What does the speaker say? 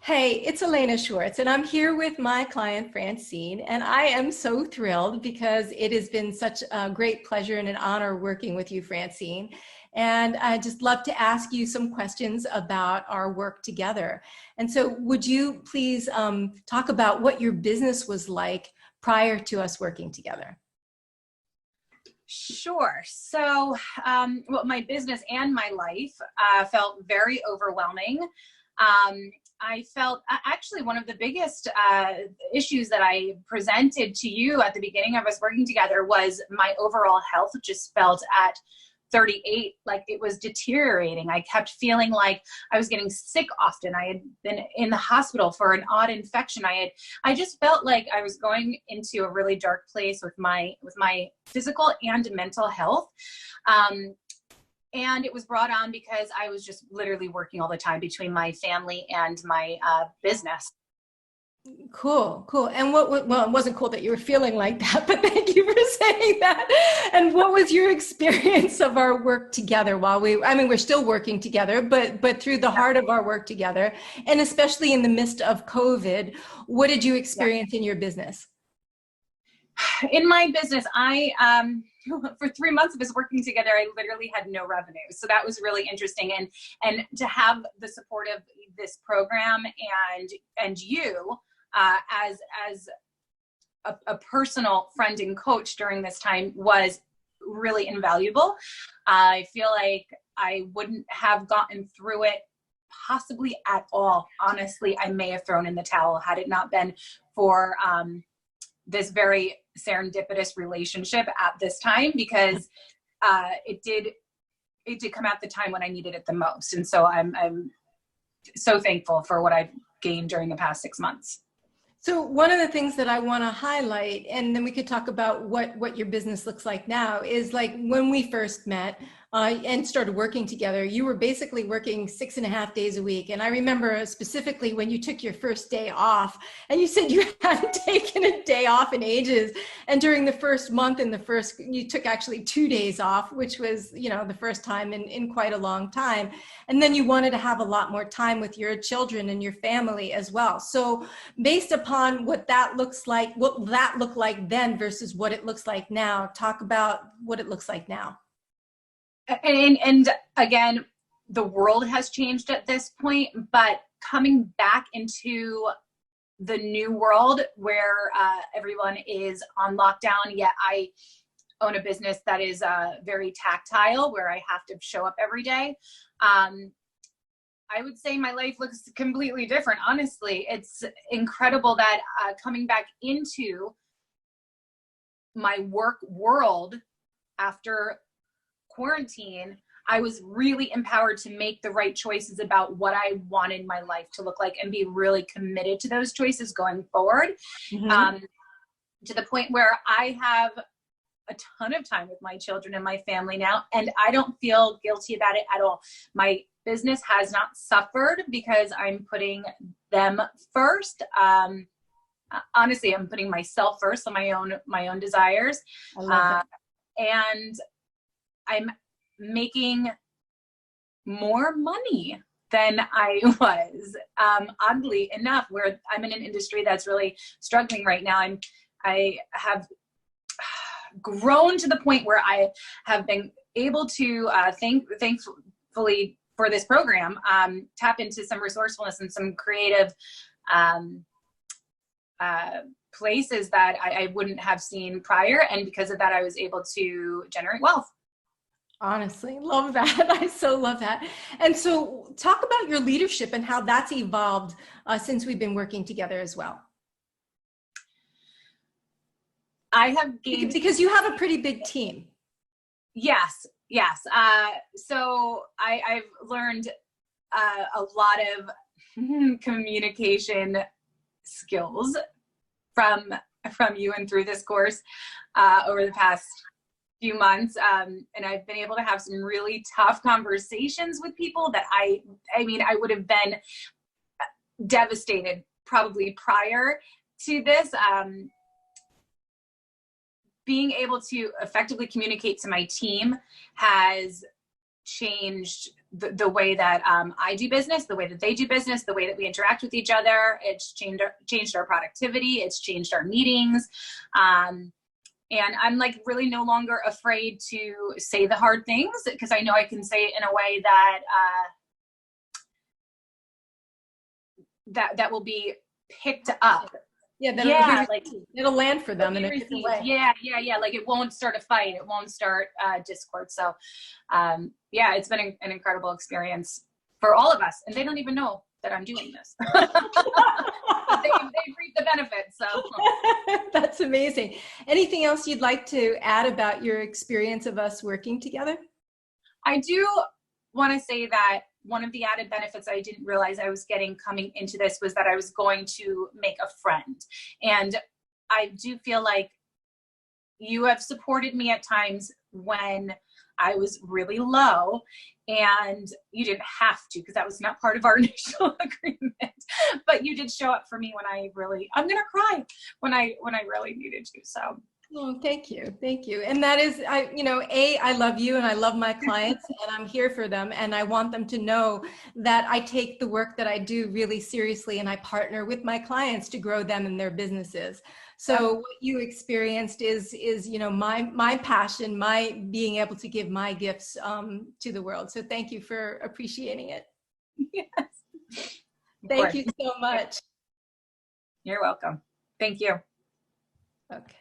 Hey, it's Elena Schwartz, and I'm here with my client, Francine, and I am so thrilled because it has been such a great pleasure and an honor working with you, Francine. And I just love to ask you some questions about our work together. And so would you please talk about what your business was like prior to us working together? Sure. Well, my business and my life felt very overwhelming. I felt actually one of the biggest issues that I presented to you at the beginning of us working together was my overall health just felt at 38 like it was deteriorating. I kept feeling like I was getting sick often. I had been in the hospital for an odd infection. I just felt like I was going into a really dark place with my physical and mental health. And it was brought on because I was just literally working all the time between my family and my business. Cool. And well, it wasn't cool that you were feeling like that, but thank you for saying that. And what was your experience of our work together we're still working together, but through the heart of our work together, and especially in the midst of COVID, what did you experience in your business? In my business, for 3 months of us working together, I literally had no revenue. So that was really interesting. And to have the support of this program and you as a personal friend and coach during this time was really invaluable. I feel like I wouldn't have gotten through it possibly at all. Honestly, I may have thrown in the towel had it not been for this very serendipitous relationship at this time, because it did come at the time when I needed it the most. And so I'm so thankful for what I've gained during the past 6 months. So one of the things that I want to highlight, and then we could talk about what your business looks like now, is like when we first met and started working together, you were basically working 6.5 days a week. And I remember specifically when you took your first day off and you said you hadn't taken a day off in ages. And during the first month you took actually 2 days off, which was, the first time in quite a long time. And then you wanted to have a lot more time with your children and your family as well. So based upon what that looks like, what will that look like then versus what it looks like now? Talk about what it looks like now. And again, the world has changed at this point, but coming back into the new world where everyone is on lockdown, yet I own a business that is very tactile, where I have to show up every day. I would say my life looks completely different. Honestly, it's incredible that coming back into my work world after quarantine, I was really empowered to make the right choices about what I wanted my life to look like and be really committed to those choices going forward. Mm-hmm. To the point where I have a ton of time with my children and my family now, and I don't feel guilty about it at all. My business has not suffered because I'm putting them first. Honestly, I'm putting myself first on my own desires. I love that. And I'm making more money than I was, oddly enough, where I'm in an industry that's really struggling right now. I have grown to the point where I have been able to, thankfully for this program, tap into some resourcefulness and some creative places that I wouldn't have seen prior. And because of that, I was able to generate wealth. Honestly, love that. I so love that. And so talk about your leadership and how that's evolved since we've been working together as well. I have gained... Because you have a pretty big team. Yes. So I've learned a lot of communication skills from you and through this course over the past few months. And I've been able to have some really tough conversations with people that I would have been devastated probably prior to this. Being able to effectively communicate to my team has changed the way that I do business, the way that they do business, the way that we interact with each other. It's changed our productivity. It's changed our meetings. And I'm like really no longer afraid to say the hard things, because I know I can say it in a way that that will be picked up. Yeah, it'll land for them in a different way. Yeah. Like it won't start a fight. It won't start discord. So, yeah, it's been an incredible experience for all of us, and they don't even know that I'm doing this. they reap the benefits. So that's amazing. Anything else you'd like to add about your experience of us working together? I do want to say that one of the added benefits I didn't realize I was getting coming into this was that I was going to make a friend. And I do feel like you have supported me at times when I was really low, and you didn't have to, because that was not part of our initial agreement, but you did show up for me when I'm going to cry, when I really needed to. So. Oh, thank you. Thank you. And that is, I love you and I love my clients and I'm here for them. And I want them to know that I take the work that I do really seriously, and I partner with my clients to grow them and their businesses. So what you experienced is, my passion, my being able to give my gifts to the world. So thank you for appreciating it. Yes. Thank you so much. You're welcome. Thank you. Okay.